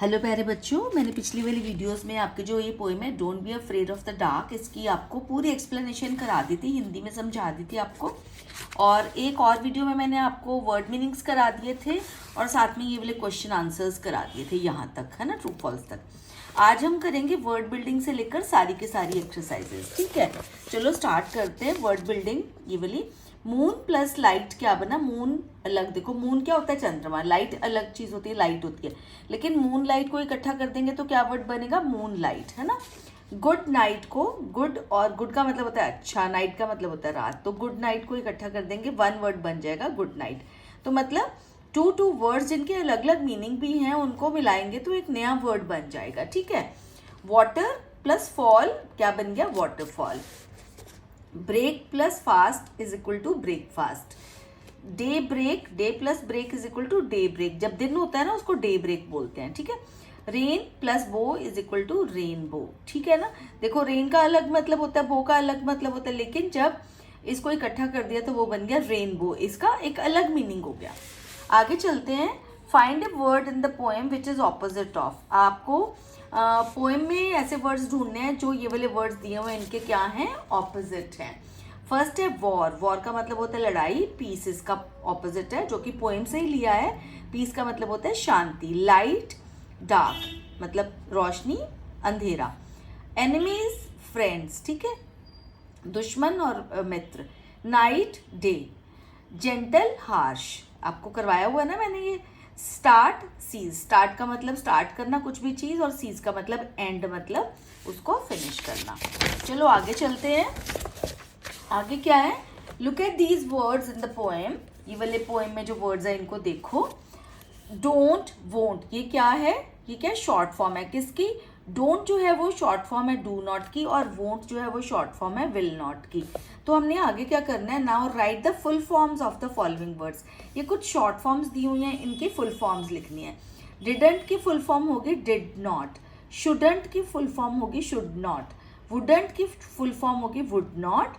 Hello प्यारे बच्चों, मैंने पिछली वाली वीडियोस में आपके जो ये पोएम है don't be afraid of the dark, इसकी आपको पूरी एक्सप्लेनेशन करा दी थी, हिंदी में समझा दी थी आपको। और एक और वीडियो में मैंने आपको वर्ड मीनिंग्स करा दिए थे और साथ में ये वाले क्वेश्चन आंसर्स करा दिए थे यहाँ तक, है ना, ट्रू फॉल्स तक। आज हम करेंगे वर्ड बिल्डिंग से लेकर सारी की सारी एक्सरसाइजेस। ठीक है, चलो स्टार्ट करते हैं वर्ड बिल्डिंग। ये वाली मून प्लस लाइट क्या बना? मून अलग, देखो मून क्या होता है? चंद्रमा। लाइट अलग चीज होती है, लाइट होती है, लेकिन मून लाइट को इकट्ठा कर देंगे तो क्या वर्ड बनेगा? मून लाइट, है ना। गुड नाइट को, गुड और गुड का मतलब होता है अच्छा, नाइट का मतलब होता है रात, तो गुड नाइट को इकट्ठा कर देंगे, वन वर्ड बन जाएगा गुड नाइट। तो मतलब टू वर्ड्स जिनके अलग अलग मीनिंग भी हैं उनको मिलाएंगे तो एक नया वर्ड बन जाएगा। ठीक है, वाटर प्लस फॉल क्या बन गया? Waterfall. Break plus fast is equal to breakfast. Day break, day plus break is equal to day break. जब दिन होता है ना उसको डे ब्रेक बोलते हैं। ठीक है, रेन प्लस बो इज इक्वल टू रेनबो। ठीक है ना, देखो रेन का अलग मतलब होता है, बो का अलग मतलब होता है, लेकिन जब इसको इकट्ठा कर दिया तो वो बन गया रेनबो, इसका एक अलग मीनिंग हो गया। आगे चलते हैं। Find a word in the poem which is opposite of. आपको पोएम में ऐसे वर्ड्स ढूंढने हैं जो ये वाले वर्ड्स दिए हुए हैं इनके क्या हैं? ऑपोजिट हैं। फर्स्ट है वॉर। वॉर का मतलब होता है लड़ाई। पीस इसका ऑपोजिट है, जो कि पोएम से ही लिया है। पीस का मतलब होता है शांति। लाइट डार्क मतलब रोशनी अंधेरा। एनिमीज फ्रेंड्स, ठीक है, दुश्मन और मित्र। Night day. जेंटल हार्श, आपको करवाया हुआ ना मैंने ये। स्टार्ट सीज, स्टार्ट का मतलब स्टार्ट करना कुछ भी चीज, और सीज का मतलब एंड, मतलब उसको फिनिश करना। चलो आगे चलते हैं। आगे क्या है? Look at these words in the poem. ये वाले पोएम में जो वर्ड्स है इनको देखो। डोंट, वोंट, ये क्या है? ये क्या शॉर्ट फॉर्म है किसकी? डोंट जो है वो शॉर्ट फॉर्म है डू नॉट की, और वोंट जो है वो शॉर्ट फॉर्म है विल नॉट की। तो हमने आगे क्या करना है? Now right the full forms of the following words. ये कुछ शॉर्ट फॉर्म्स दी हुई हैं, इनकी फुल फॉर्म्स लिखनी है। डिडंट की फुल फॉर्म होगी डिड नॉट। शुडंट की फुल फॉर्म होगी शुड नॉट। वुडंट की फुल फॉर्म होगी वुड नॉट।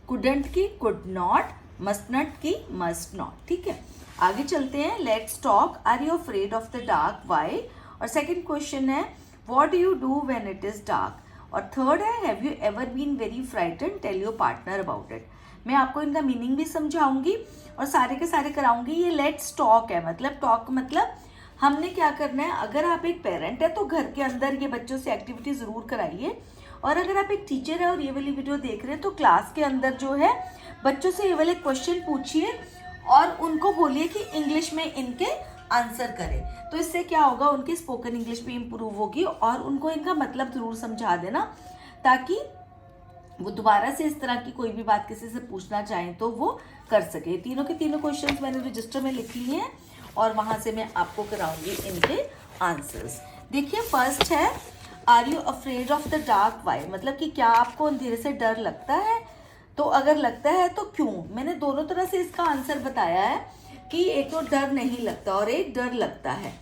कुडंट की कुड नॉट। मस्ट नॉट की मस्ट नॉट। ठीक है, आगे चलते हैं। Let's talk. Are you afraid of the dark? Why? और सेकंड क्वेश्चन है what do you do when it is dark? और थर्ड है have you ever been very frighten? Tell your partner about it. मैं आपको इनका meaning भी समझाऊंगी और सारे के सारे कराऊंगी। ये लेट्स टॉक है, मतलब टॉक मतलब हमने क्या करना है। अगर आप एक पेरेंट है तो घर के अंदर ये बच्चों से एक्टिविटी जरूर कराइए, और अगर आप एक टीचर है और ये वाली वीडियो देख रहे हैं तो क्लास के अंदर जो है बच्चों से ये वाले क्वेश्चन पूछिए और उनको बोलिए कि इंग्लिश में इनके आंसर करें। तो इससे क्या होगा? उनकी स्पोकन इंग्लिश भी इंप्रूव होगी, और उनको इनका मतलब जरूर समझा देना ताकि वो दोबारा से इस तरह की कोई भी बात किसी से पूछना चाहें तो वो कर सके। तीनों के तीनों क्वेश्चंस मैंने रजिस्टर में लिख लिए हैं और वहां से मैं आपको कराऊंगी इनके आंसर्स। देखिए, फर्स्ट है are you afraid of the dark? Why? मतलब कि क्या आपको अंधेरे से डर लगता है? तो अगर लगता है तो क्यों? मैंने दोनों तरह से इसका आंसर बताया है कि एक तो डर नहीं लगता और एक डर लगता है।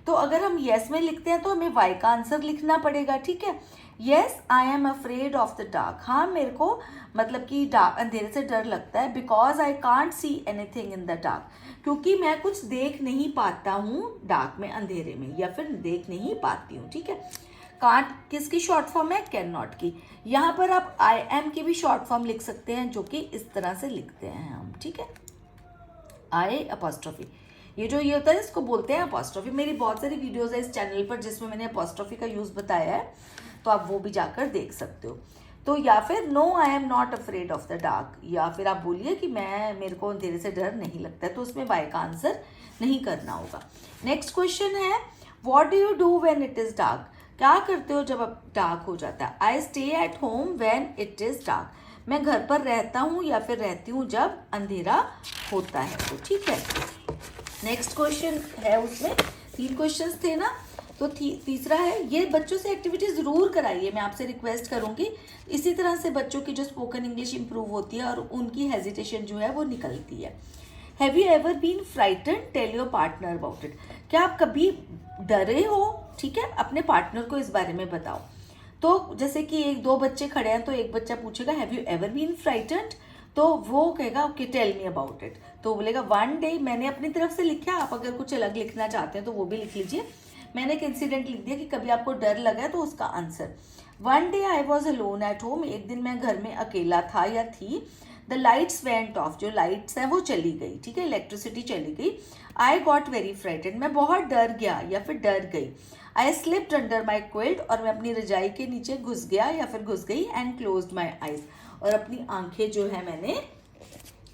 तो अगर हम यस में लिखते हैं तो हमें वाई का आंसर लिखना पड़ेगा। ठीक है, yes I am afraid of the dark. हाँ, मेरे को मतलब कि अंधेरे से डर लगता है। Because I can't see anything in the dark, क्योंकि मैं कुछ देख नहीं पाता हूँ डार्क में, अंधेरे में, या फिर देख नहीं पाती हूँ। ठीक है, कांट किसकी शॉर्ट फॉर्म है? कैन नॉट की। यहाँ पर आप आई एम की भी शॉर्ट फॉर्म लिख सकते हैं, जो कि इस तरह से लिखते हैं हम। ठीक है, आई अपोस्ट्रोफी, ये जो ये होता है इसको बोलते हैं अपोस्ट्रोफी। मेरी बहुत सारी वीडियोस है इस चैनल पर जिसमें मैंने अपोस्ट्रोफी का यूज बताया है, तो आप वो भी जाकर देख सकते हो। तो या फिर no I am not afraid of the dark, या फिर आप बोलिए कि मेरे को अंधेरे से डर नहीं लगता है, तो उसमें वाई का आंसर नहीं करना होगा। नेक्स्ट क्वेश्चन है what do you do when it is dark? क्या करते हो जब अब डार्क हो जाता है? I stay at home when it is dark, मैं घर पर रहता हूँ या फिर रहती हूँ जब अंधेरा होता है। तो ठीक है, नेक्स्ट क्वेश्चन है, उसमें 3 क्वेश्चंस थे ना, तो तीसरा है ये बच्चों से एक्टिविटी जरूर कराइए, मैं आपसे रिक्वेस्ट करूंगी। इसी तरह से बच्चों की जो स्पोकन इंग्लिश इंप्रूव होती है और उनकी हेजिटेशन जो है वो निकलती है। Have you ever been frighten? Tell your partner about it. क्या आप कभी डरे हो? ठीक है, अपने पार्टनर को इस बारे में बताओ। तो जैसे कि दो बच्चे खड़े हैं तो एक बच्चा पूछेगा have you ever been frightened, तो वो कहेगा okay tell me about it. तो बोलेगा वन डे, मैंने अपनी तरफ से लिखा, आप अगर कुछ अलग लिखना चाहते हैं तो वो भी लिख लीजिए। मैंने एक इंसिडेंट लिख दिया कि कभी आपको डर लगा है तो उसका answer. One day I was alone at home, एक दिन मैं घर में अकेला था या थी। द लाइट्स वेंट ऑफ, जो लाइट्स हैं वो चली गई, ठीक है, इलेक्ट्रिसिटी चली गई। आई गॉट वेरी फ्राइटेड, मैं बहुत डर गया या फिर डर गई। आई स्लिप्ड अंडर माई क्विल्ट, और मैं अपनी रजाई के नीचे घुस गया या फिर घुस गई। एंड क्लोज्ड माई आईज, और अपनी आंखें जो है मैंने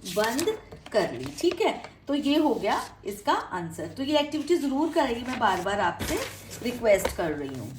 बंद कर ली, ठीक है। तो ये हो गया इसका आंसर। तो ये एक्टिविटी ज़रूर करेगी, मैं बार बार आपसे रिक्वेस्ट कर रही हूँ।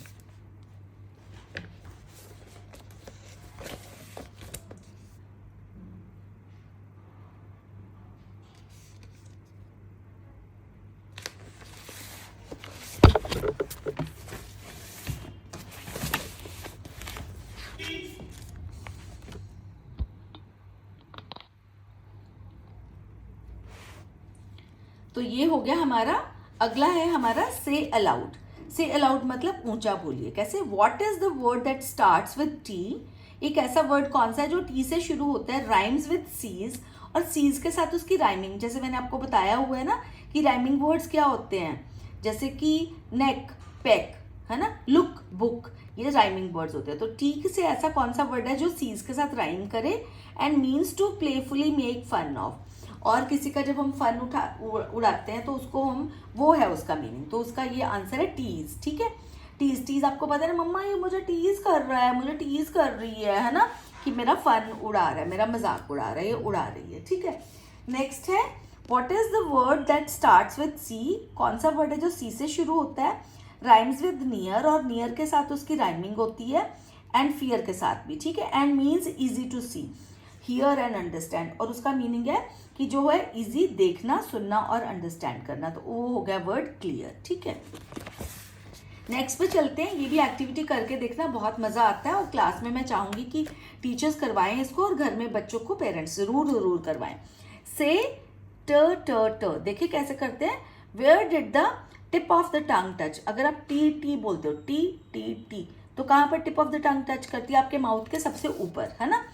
तो ये हो गया हमारा। अगला है हमारा से अलाउड। से अलाउड मतलब ऊंचा बोलिए। कैसे? What is the word that starts with T? एक ऐसा वर्ड कौन सा है जो टी से शुरू होता है, राइम्स विद सीज, और सीज के साथ उसकी राइमिंग, जैसे मैंने आपको बताया हुआ है ना कि राइमिंग वर्ड्स क्या होते हैं, जैसे कि नेक, पैक, है ना, लुक, बुक, ये राइमिंग वर्ड्स होते हैं। तो टी से ऐसा कौन सा वर्ड है जो सीज के साथ राइम करे and means to playfully make fun of, और किसी का जब हम फन उड़ाते हैं तो उसको हम, वो है उसका मीनिंग। तो उसका ये आंसर है टीज, ठीक है। टीज, टीज आपको पता है ना, मम्मा ये मुझे टीज कर रहा है, मुझे टीज कर रही है ना, कि मेरा फन उड़ा रहा है, मेरा मजाक उड़ा रहा है, ये उड़ा रही है, ठीक है। नेक्स्ट है what is the word that starts with C? कौन सा वर्ड है जो सी से शुरू होता है, राइम्स विद नियर, और नियर के साथ उसकी राइमिंग होती है, एंड फियर के साथ भी, ठीक है, and means easy to see, hear and understand, और उसका मीनिंग है कि जो है इजी, देखना, सुनना और अंडरस्टैंड करना। तो वो हो गया वर्ड क्लियर, ठीक है। नेक्स्ट पे चलते हैं। ये भी एक्टिविटी करके देखना, बहुत मज़ा आता है, और क्लास में मैं चाहूँगी कि टीचर्स करवाएं इसको, और घर में बच्चों को पेरेंट्स ज़रूर करवाएं। से ट ट ट, देखिए कैसे करते हैं। Where did the tip of the tongue touch? अगर आप टी टी बोलते हो, टी टी टी, तो कहाँ पर tip of the tongue touch करती है? आपके माउथ के सबसे ऊपर, है ना।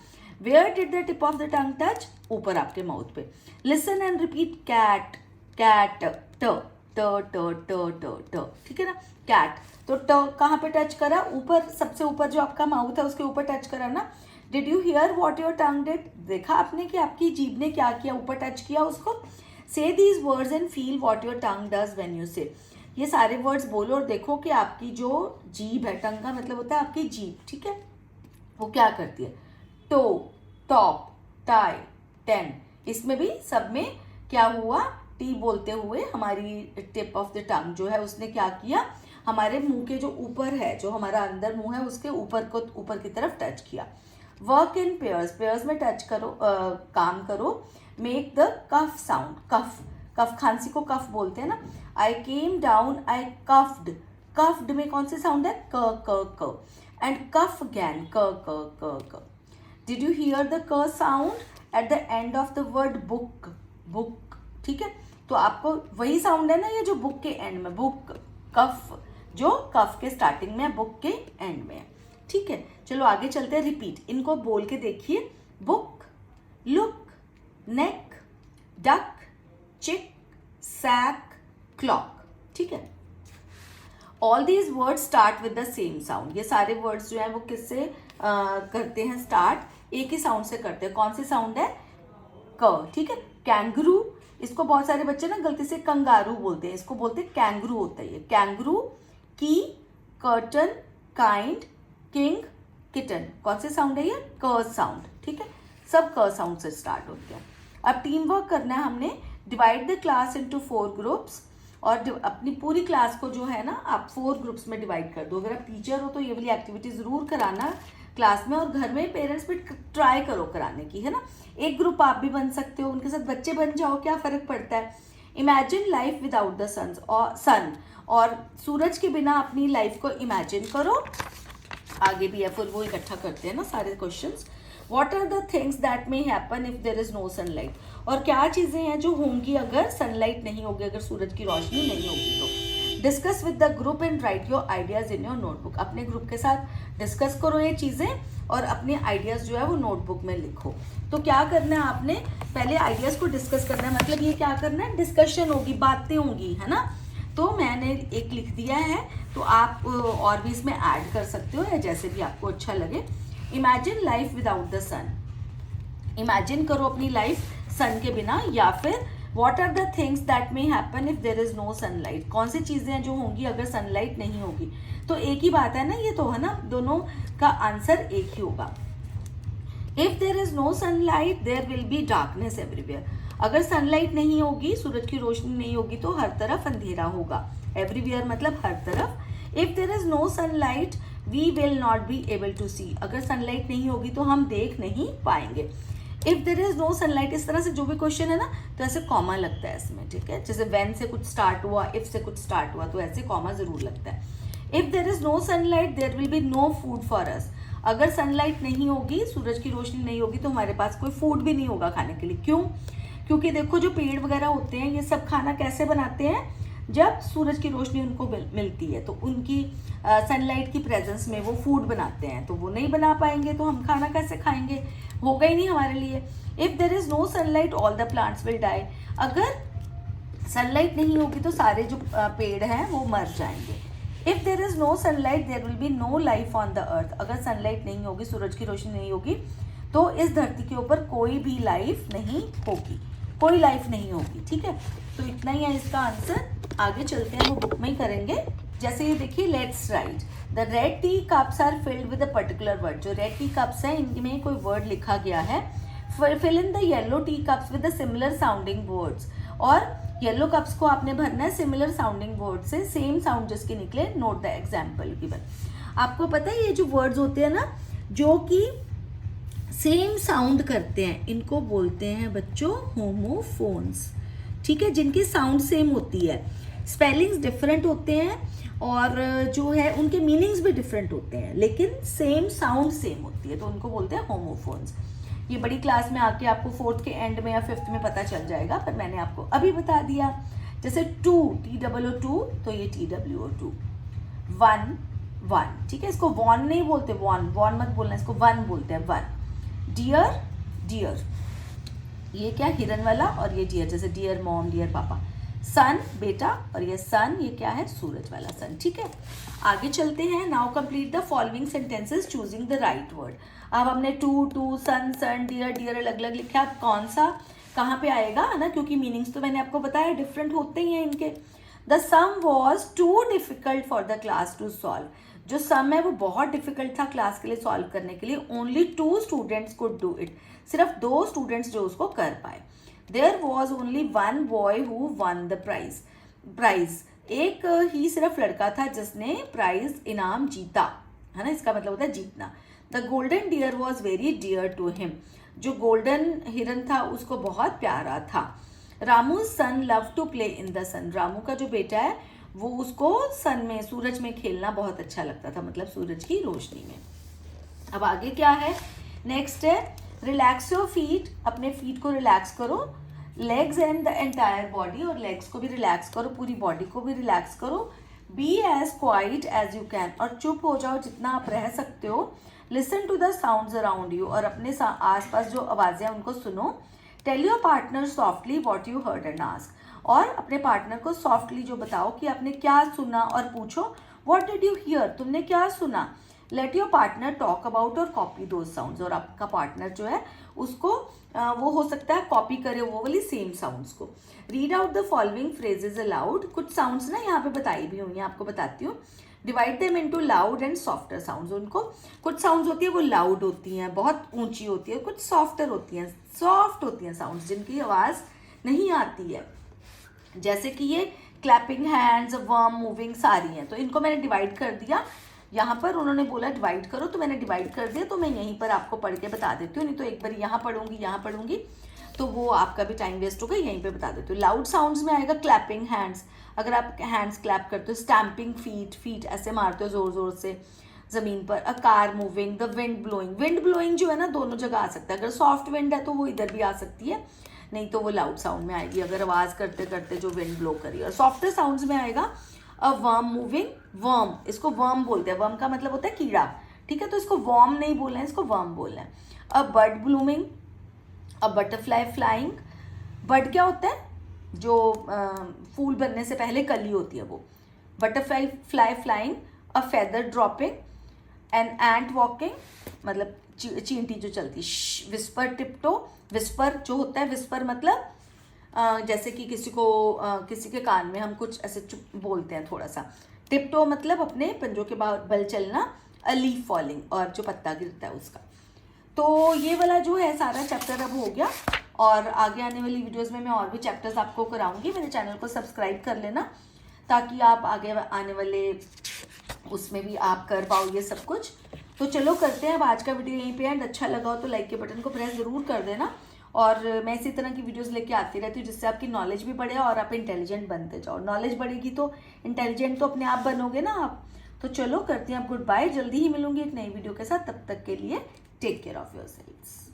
Where did the tip of the tongue touch? ऊपर आपके माउथ पे। Listen and repeat cat, cat, ट ट ट ट ट ट, ठीक है ना, कैट। तो ट कहाँ पे टच करा? ऊपर, सबसे ऊपर जो आपका माउथ है उसके ऊपर टच करा ना। Did you here what your tongue did? देखा आपने कि आपकी जीभ ने क्या किया? ऊपर टच किया उसको। से these words and feel what your tongue does when you से। ये सारे वर्ड्स बोलो और देखो कि आपकी जो जीभ है, टंग का मतलब होता है आपकी जीभ, ठीक है, वो क्या करती है। टो, टॉप, टाई, टेन, इसमें भी सब में क्या हुआ? टी बोलते हुए हमारी टिप ऑफ द टंग जो है उसने क्या किया? हमारे मुंह के जो ऊपर है, जो हमारा अंदर मुंह है उसके ऊपर को, ऊपर की तरफ टच किया। वर्क इन पेयर्स, पेयर्स में टच करो, काम करो। मेक द कफ साउंड, कफ, कफ, खांसी को कफ बोलते हैं ना। आई केम डाउन, आई कफ्ड, कफ्ड में कौन सी साउंड है? क क क, एंड कफ अगेन, क क क क। डिड यू हियर द क sound at the end of the word book, book, ठीक है। तो आपको वही साउंड है ना ये जो बुक के एंड में, बुक, कफ जो कफ के स्टार्टिंग में है, बुक के एंड में है, ठीक है। चलो आगे चलते हैं, रिपीट, इनको बोल के देखिए। बुक, लुक, नेक, डक, चिक, सैक, क्लॉक, ठीक है। All these word start with the same sound. ये सारे वर्ड्स जो हैं वो किससे करते हैं स्टार्ट? एक ही साउंड से करते हैं। कौन सी साउंड है? क, ठीक है। कैंगरू, इसको बहुत सारे बच्चे ना गलती से कंगारू बोलते हैं, इसको बोलते हैं कैंगरू होता है ये। कैंगरू, की, कर्टन, काइंड, किंग, किटन, कौन से साउंड है ये? क साउंड, ठीक है। सब क साउंड से स्टार्ट होते हैं। अब टीम वर्क करना है हमने। Divide the class into 4 groups, और अपनी पूरी क्लास को जो है ना आप 4 ग्रुप्स में डिवाइड कर दो। अगर आप टीचर हो तो ये वाली एक्टिविटी ज़रूर कराना क्लास में, और घर में पेरेंट्स भी ट्राई करो कराने की, है ना। एक ग्रुप आप भी बन सकते हो, उनके साथ बच्चे बन जाओ, क्या फ़र्क पड़ता है। इमेजिन लाइफ विदाउट द सन, और सूरज के बिना अपनी लाइफ को इमेजिन करो। आगे भी है, फिर वो इकट्ठा करते हैं ना सारे questions. What are the things that may happen if there is no sunlight? और क्या चीज़ें हैं जो होंगी अगर सनलाइट नहीं होगी, अगर सूरज की रोशनी नहीं होगी तो। Discuss with the group and right your ideas in your notebook. अपने ग्रुप के साथ डिस्कस करो ये चीज़ें, और अपने आइडियाज़ जो है वो नोटबुक में लिखो। तो क्या करना है आपने? पहले आइडियाज़ को डिस्कस करना है, मतलब ये क्या करना है? डिस्कशन होगी, बातें होंगी, है ना। तो मैंने एक लिख दिया है, तो आप और भी इसमें ऐड कर सकते हो या जैसे भी आपको अच्छा लगे। Imagine life without the sun, imagine करो अपनी लाइफ सन के बिना, या फिर what are the things that may happen if there is no sunlight, कौन सी चीज़ें हैं जो होंगी अगर सनलाइट नहीं होगी। तो एक ही बात है ना, ये तो है ना, दोनों का आंसर एक ही होगा। If there is no sunlight there will be darkness everywhere, अगर सनलाइट नहीं होगी, सूरज की रोशनी नहीं होगी तो हर तरफ अंधेरा होगा। एवरीवेयर मतलब हर तरफ। If there is no sunlight we will not be able to see, अगर सनलाइट नहीं होगी तो हम देख नहीं पाएंगे। If there is no sunlight, इस तरह से जो भी क्वेश्चन है ना, तो ऐसे कॉमा लगता है इसमें, ठीक है। जैसे व्हेन से कुछ स्टार्ट हुआ, इफ से कुछ स्टार्ट हुआ, तो ऐसे कॉमा जरूर लगता है। If there is no sunlight there will be no food for us, अगर सनलाइट नहीं होगी, सूरज की रोशनी नहीं होगी तो हमारे पास कोई फूड भी नहीं होगा खाने के लिए। क्यों? क्योंकि देखो जो पेड़ वगैरह होते हैं ये सब खाना कैसे बनाते हैं, जब सूरज की रोशनी उनको मिलती है, तो उनकी सनलाइट की प्रेजेंस में वो फूड बनाते हैं, तो वो नहीं बना पाएंगे तो हम खाना कैसे खाएंगे, होगा ही नहीं हमारे लिए। If there is no sunlight all the plants will die, अगर सनलाइट नहीं होगी तो सारे जो पेड़ हैं वो मर जाएंगे। If there is no sunlight there will be no life on the earth, अगर सनलाइट नहीं होगी, सूरज की रोशनी नहीं होगी, तो इस धरती के ऊपर कोई भी लाइफ नहीं होगी, कोई लाइफ नहीं होगी, ठीक है। तो इतना ही है इसका आंसर। आगे चलते हैं, वो बुक में ही करेंगे। जैसे ये देखिए, let's write the red tea cups are filled with a particular word, जो रेड टी कप्स हैं इनमें कोई वर्ड लिखा गया है। Fill in the yellow tea cups with the similar sounding words, और येलो कप्स को आपने भरना है सिमिलर साउंडिंग वर्ड से, सेम साउंड जिसके निकले, नोट द एग्जाम्पल गिवन। आपको पता है ये जो वर्ड्स होते हैं ना, जो कि सेम साउंड करते हैं, इनको बोलते हैं बच्चों होमोफोन्स, ठीक है, जिनकी साउंड सेम होती है, स्पेलिंग्स डिफरेंट होते हैं और जो है उनके मीनिंग्स भी डिफरेंट होते हैं, लेकिन सेम साउंड सेम होती है, तो उनको बोलते हैं होमोफोन्स। ये बड़ी क्लास में आके आपको 4th के एंड में या 5th में पता चल जाएगा, पर मैंने आपको अभी बता दिया। जैसे टू, TOO2, तो ये TWO2। वन, वन, ठीक है, इसको वॉन नहीं बोलते, वॉन मत बोलना, इसको वन बोलते हैं, वन। डियर, डियर, ये क्या, हिरन वाला, और ये डियर, जैसे डियर मॉम, डियर पापा। सन, बेटा, और ये सन, ये क्या है, सूरज वाला सन, ठीक है। आगे चलते हैं। Now complete the following sentences choosing the right word. अब हमने to, sun, sun, dear, dear अलग अलग लिखा, अब कौन सा कहाँ पे आएगा, है ना, क्योंकि मीनिंग्स तो मैंने आपको बताया डिफरेंट होते ही हैं इनके। The sum was too difficult for the class to solve, जो सम है वो बहुत डिफिकल्ट था क्लास के लिए सॉल्व करने के लिए। Only 2 students could do it, सिर्फ 2 स्टूडेंट्स जो उसको कर पाए। There was only 1 boy who won the prize, एक ही सिर्फ लड़का था जिसने प्राइज, इनाम जीता, है ना, इसका मतलब होता है जीतना। The golden deer was very dear to him, जो गोल्डन हिरन था उसको बहुत प्यारा था। Ramu son love to play in the sun, Ramu का जो बेटा है वो उसको सन में, सूरज में खेलना बहुत अच्छा लगता था, मतलब सूरज की रोशनी में। अब आगे क्या है, नेक्स्ट है रिलैक्स योर फीट, अपने फीट को रिलैक्स करो। Legs and the entire body, और लेग्स को भी रिलैक्स करो, पूरी बॉडी को भी रिलैक्स करो। Be as quiet as you can, और चुप हो जाओ जितना आप रह सकते हो। Listen to the sounds around you, और अपने आसपास जो आवाज़ें हैं उनको सुनो। Tell your partner softly what you heard and ask, और अपने पार्टनर को सॉफ्टली जो बताओ कि आपने क्या सुना, और पूछो व्हाट डिड यू हियर, तुमने क्या सुना। Let your partner talk about और कॉपी दोज साउंड्स, और आपका पार्टनर जो है उसको वो हो सकता है कॉपी करे वो वाली सेम साउंड्स को। Read out the following phrases allowed, कुछ साउंड्स ना यहाँ पे बताई भी हुई हैं, आपको बताती हूँ। Divide them into loud and softer sounds, उनको कुछ साउंड्स होती है वो लाउड होती हैं, बहुत ऊंची होती है, कुछ सॉफ्टर होती हैं, सॉफ्ट होती हैं साउंड्स जिनकी आवाज़ नहीं आती है, जैसे कि ये क्लैपिंग हैंड्स, वर्म मूविंग, सारी हैं। तो इनको मैंने डिवाइड कर दिया, यहाँ पर उन्होंने बोला डिवाइड करो तो मैंने डिवाइड कर दिया, तो मैं यहीं पर आपको पढ़ के बता देती हूँ, नहीं तो एक बार यहाँ पढ़ूंगी तो वो आपका भी टाइम वेस्ट होगा, यहीं पे बता देती हूँ। लाउड साउंड्स में आएगा क्लैपिंग हैंड्स, अगर आप हैंड्स क्लैप करते हो। स्टैम्पिंग फीट ऐसे मारते हो ज़ोर ज़ोर से ज़मीन पर। A car moving, the wind blowing जो है ना दोनों जगह आ सकता है, अगर सॉफ्ट विंड है तो वो इधर भी आ सकती है, नहीं तो वो लाउड साउंड में आएगी अगर आवाज़ करते करते जो विंड ब्लो करी। और सॉफ्टर साउंड्स में आएगा अ वर्म मूविंग, वर्म, इसको वर्म बोलते हैं, वर्म का मतलब होता है कीड़ा, ठीक है, तो इसको वर्म नहीं बोलना है, इसको वर्म बोलना है। A bird blooming, a butterfly flying, bird क्या होता है, जो फूल बनने से पहले कली होती है वो। Butterfly fly flying, a feather dropping, an ant walking, मतलब चींटी जो चलती। विस्पर टिप्टो, विस्पर जो होता है, विस्पर मतलब जैसे कि किसी को किसी के कान में हम कुछ ऐसे चुप बोलते हैं थोड़ा सा। टिप्टो मतलब अपने पंजों के बल चलना। अ लीफ फॉलिंग, और जो पत्ता गिरता है उसका। तो ये वाला जो है सारा चैप्टर अब हो गया, और आगे आने वाली वीडियोस में मैं और भी चैप्टर्स आपको कराऊंगी। मेरे चैनल को सब्सक्राइब कर लेना ताकि आप आगे आने वाले उसमें भी आप कर पाओ ये सब कुछ। तो चलो करते हैं अब आज का वीडियो यहीं पे एंड। अच्छा लगा हो तो लाइक के बटन को प्रेस ज़रूर कर देना, और मैं इसी तरह की वीडियोस लेके आती रहती हूँ जिससे आपकी नॉलेज भी बढ़े और आप इंटेलिजेंट बनते जाओ। नॉलेज बढ़ेगी तो इंटेलिजेंट तो अपने आप बनोगे ना आप। तो चलो करते हैं अब गुड बाय, जल्दी ही मिलूंगी एक नई वीडियो के साथ। तब तक के लिए टेक केयर ऑफ योरसेल्व्स।